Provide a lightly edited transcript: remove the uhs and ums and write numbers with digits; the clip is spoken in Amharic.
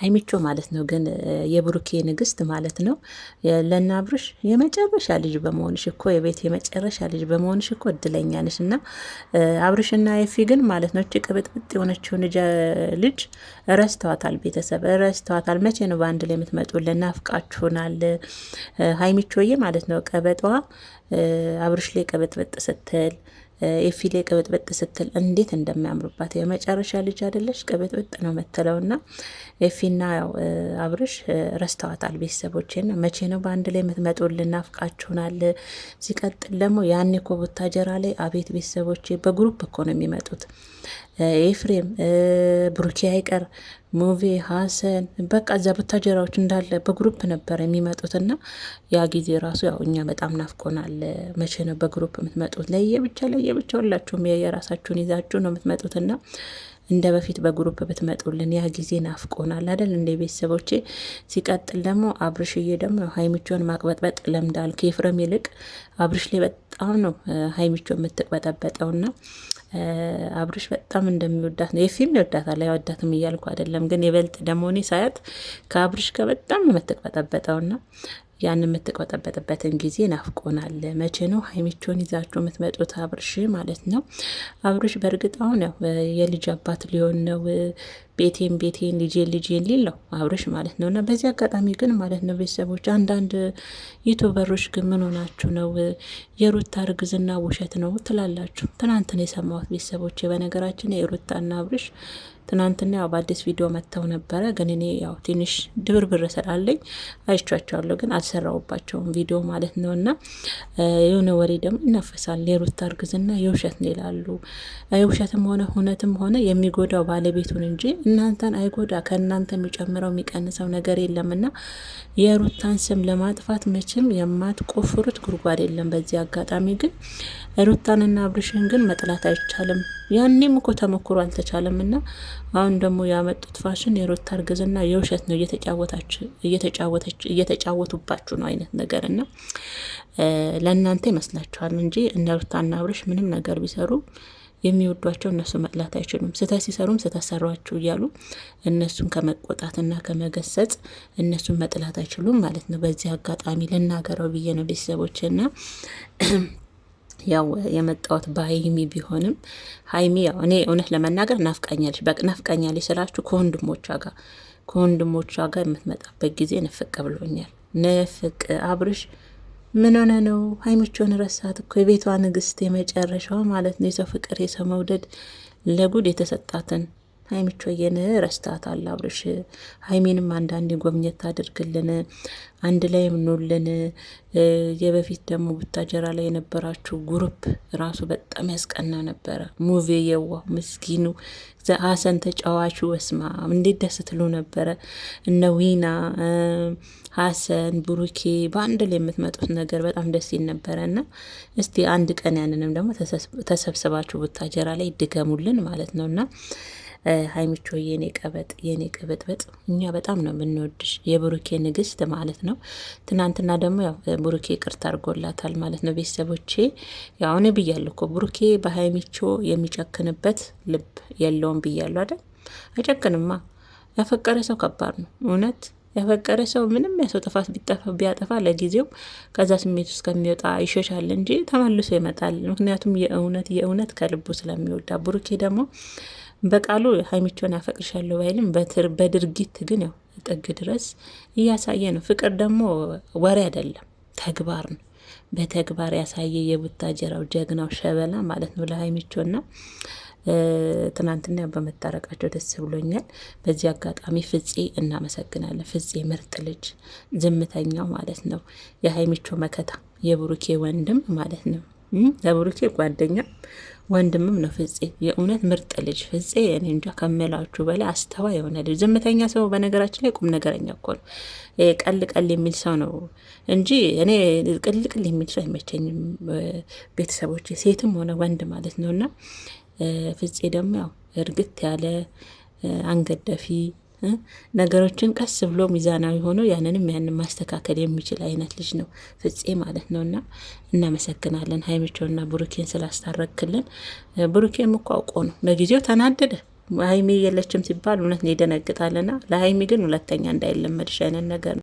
ሀይሚቾ ማለት ነው ግን የብሩኬ ንግስት ማለት ነው። ለና አብርሽ የመጨረሻ ልጅ በመሆንሽ እኮ የቤት የመጨረሻ ልጅ በመሆንሽ እኮ እድለኛ ነሽ። እና አብርሽና ኤፊ ግን ማለት ነው እቺ ቅብጥብጥ የሆነችውን ልጅ ረስተዋታል። ቤተሰብ ረስተዋታል። መቼ ነው በአንድ ላይ የምትመጡልን? ናፍቃችሁናል። ሀይሚቾዬ ማለት ነው ቀበጧ አብርሽ ላይ ቀበጥበጥ ስትል ኤፊ ላይ ቅብጥብጥ ስትል እንዴት እንደሚያምሩባት የመጨረሻ ልጅ አይደለች ቅብጥብጥ ነው መተለውና ኤፊና ያው አብርሽ ረስተዋታል። ቤተሰቦቼና መቼ ነው በአንድ ላይ የምትመጡልን? ናፍቃችሁናል። ሲቀጥል ደግሞ ያኔ እኮ ቡታጀራ ላይ አቤት ቤተሰቦቼ በግሩፕ እኮ ነው የሚመጡት። ኤፍሬም ብሩኬ አይቀር ሙቪ ሀሰን በቃ እዛ ቡታጀራዎች እንዳለ በግሩፕ ነበር የሚመጡትና ያ ጊዜ ራሱ ያው እኛ በጣም ናፍቆናል። መቼ ነው በግሩፕ የምትመጡት? ለየብቻ ሁላችሁም የራሳችሁን ይዛችሁ ነው የምትመጡትና እንደ በፊት በግሩፕ ብትመጡልን ያ ጊዜ ናፍቆናል አይደል እንደ ቤተሰቦቼ። ሲቀጥል ደግሞ አብርሽዬ ደግሞ ሀይሚቾን ማቅበጥበጥ ለምዳል። ከኤፍሬም ይልቅ አብርሽ ላይ በጣም ነው ሀይሚቾ የምትቅበጠበጠውና አብርሽ በጣም እንደሚወዳት ነው። የፊልም ይወዳታል አይወዳትም እያልኩ አይደለም፣ ግን ይበልጥ ደግሞ እኔ ሳያት ከአብርሽ ጋር በጣም ነው የምትቅበጠበጠውና ያን የምትቆጠበጥበትን ጊዜ ናፍቆናል። መቼ ነው ሀይሚቾን ይዛችሁ የምትመጡት? አብርሽ ማለት ነው። አብርሽ በእርግጥ አሁን ያው የልጅ አባት ሊሆን ነው። ቤቴን ልጄን ሊል ነው አብርሽ ማለት ነው። እና በዚህ አጋጣሚ ግን ማለት ነው ቤተሰቦች አንዳንድ ዩቱበሮች ግን ምን ሆናችሁ ነው? የሩታ እርግዝና ውሸት ነው ትላላችሁ። ትናንትና የሰማሁት ቤተሰቦች በነገራችን የሩታና አብርሽ ትናንትና ያው በአዲስ ቪዲዮ መጥተው ነበረ። ግን እኔ ያው ትንሽ ድብርብር ስላለኝ አይቻቸዋለሁ፣ ግን አልሰራውባቸውም ቪዲዮ ማለት ነው። እና የሆነ ወሬ ደግሞ ይነፈሳል። የሩታ እርግዝና የውሸት ነው ይላሉ። የውሸትም ሆነ እውነትም ሆነ የሚጎዳው ባለቤቱን እንጂ እናንተን አይጎዳ። ከእናንተ የሚጨምረው የሚቀንሰው ነገር የለምና የሩታን ስም ለማጥፋት መቼም የማትቆፍሩት ጉድጓድ የለም። በዚህ አጋጣሚ ግን ሩታንና አብርሽን ግን መጥላት አይቻልም። ያኔም እኮ ተሞክሮ አልተቻለም እና አሁን ደግሞ ያመጡት ፋሽን የሩታ እርግዝና የውሸት ነው እየተጫወቱባችሁ ነው አይነት ነገር እና ለእናንተ ይመስላችኋል እንጂ እነ ሩታና አብርሽ ምንም ነገር ቢሰሩ የሚወዷቸው እነሱ መጥላት አይችሉም። ስህተት ሲሰሩም ስህተት ሰሯችሁ እያሉ እነሱን ከመቆጣትና ከመገሰጽ እነሱን መጥላት አይችሉም ማለት ነው። በዚህ አጋጣሚ ልናገረው ብዬ ነው ቤተሰቦችና ያው የመጣሁት በሀይሚ ቢሆንም ሀይሚ ያው እኔ እውነት ለመናገር ናፍቃኛለች ስላችሁ ከወንድሞቿ ጋር የምትመጣበት ጊዜ ንፍቅ ብሎኛል። ንፍቅ አብርሽ ምን ሆነ ነው? ሀይሚቾን ረሳት እኮ የቤቷ ንግስት የመጨረሻዋ ማለት ነው። የሰው ፍቅር የሰው መውደድ ለጉድ የተሰጣትን ሀይሚቾዬን ረስታታል አብርሽ። ሀይሚንም አንዳንዴ ጎብኘት አድርግልን፣ አንድ ላይ ምንልን። የበፊት ደግሞ ቡታጀራ ላይ የነበራችሁ ጉሩፕ ራሱ በጣም ያስቀና ነበረ። ሙቪ የዋህ ምስኪኑ ሀሰን ተጫዋቹ ወስማ እንዴት ደስ ትሉ ነበረ። እነ ዊና ሀሰን ብሩኬ በአንድ ላይ የምትመጡት ነገር በጣም ደስ ይል ነበረ እና እስቲ አንድ ቀን ያንንም ደግሞ ተሰብስባችሁ ቡታጀራ ላይ ድገሙልን ማለት ነው እና ሀይሚቾ የኔ ቅብጥብጥ እኛ በጣም ነው የምንወድሽ፣ የብሩኬ ንግስት ማለት ነው። ትናንትና ደግሞ ያው ብሩኬ ቅርታ አድርጎላታል ማለት ነው። ቤተሰቦቼ ያው እኔ ብያለሁ እኮ ብሩኬ በሀይሚቾ የሚጨክንበት ልብ የለውም ብያለሁ አይደል? አይጨክንማ። ያፈቀረ ሰው ከባድ ነው እውነት። ያፈቀረ ሰው ምንም ያሰው ጥፋት ቢያጠፋ ለጊዜው ከዛ ስሜት ውስጥ ከሚወጣ ይሸሻል እንጂ ተመልሶ ይመጣል። ምክንያቱም የእውነት ከልቡ ስለሚወዳ። ብሩኬ ደግሞ በቃሉ ሀይሚቾን ያፈቅርሻለሁ ባይልም በድርጊት ግን ያው ጥግ ድረስ እያሳየ ነው። ፍቅር ደግሞ ወሬ አይደለም ተግባር ነው። በተግባር ያሳየ የቡታጀራው ጀግናው ሸበላ ማለት ነው ለሀይሚቾና ትናንትና በመታረቃቸው ደስ ብሎኛል። በዚህ አጋጣሚ ፍፄ እናመሰግናለን። ፍፄ ምርጥ ልጅ፣ ዝምተኛው ማለት ነው። የሀይሚቾ መከታ፣ የብሩኬ ወንድም ማለት ነው። ለብሩኬ ጓደኛ ወንድምም ነው ፍፄ። የእውነት ምርጥ ልጅ ፍፄ። እኔ እንጃ ከምላችሁ በላይ አስተዋይ የሆነ ልጅ። ዝምተኛ ሰው በነገራችን ላይ ቁም ነገረኛ እኮ ነው። ቀል የሚል ሰው ነው እንጂ እኔ ቅልቅል የሚል ሰው አይመቸኝም። ቤተሰቦች ሴትም ሆነ ወንድ ማለት ነው እና ፍፄ ደግሞ ያው እርግት ያለ አንገደፊ ነገሮችን ቀስ ብሎ ሚዛናዊ ሆኖ ያንንም ማስተካከል የሚችል አይነት ልጅ ነው ፍፄ ማለት ነውና እናመሰግናለን ሀይሚቾና ብሩኬን ስላስታረክልን። ብሩኬም እኮ አውቆ ነው ለጊዜው ተናደደ። ሀይሚ የለችም ሲባል እውነት ይደነግጣልና ለሀይሚ ግን ሁለተኛ እንዳይለመድሽ አይነት ነገር ነው።